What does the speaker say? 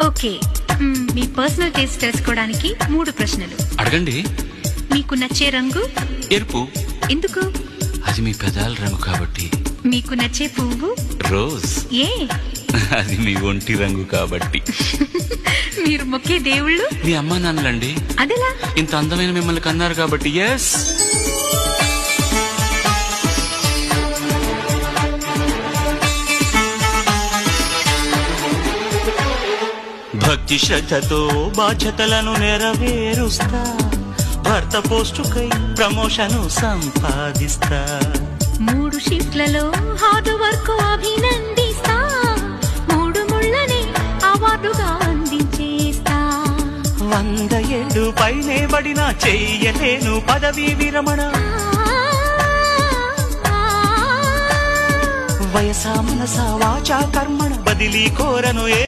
Okay, మీ personal taste తెలుసుకోవడానికి 3 ప్రశ్నలు. అడగండి. మీకు నచ్చే రంగు? ఎరుపు. ఎందుకు? అది మీ పెదాల రంగు కాబట్టి. మీకు నచ్చే పువ్వు? రోజ్. ఏ? అది మీ ఒంటి రంగు కాబట్టి. మీరు మొక్కే దేవుళ్ళు? మీ అమ్మా నాన్నలండి. అదెలా? ఇంత అందమైన మిమ్మల్ని కన్నారు కాబట్టి. ఎస్. భక్తి శ్రద్ధతో బాధ్యతలను నెరవేరుస్తా, భర్త పోస్టుకై ప్రమోషను సంపాదిస్తా, 3 షిఫ్ట్లలో హార్డ్ వర్క్ అభినందిస్తా, 3 ముళ్ళని అవార్డుగా అందించేస్తా. 100 ఏళ్ళు పైనే పడినా చెయ్యలేను పదవీ విరమణ. వయసా మనసా వాచా కర్మణ బదిలీ కోరను ఏ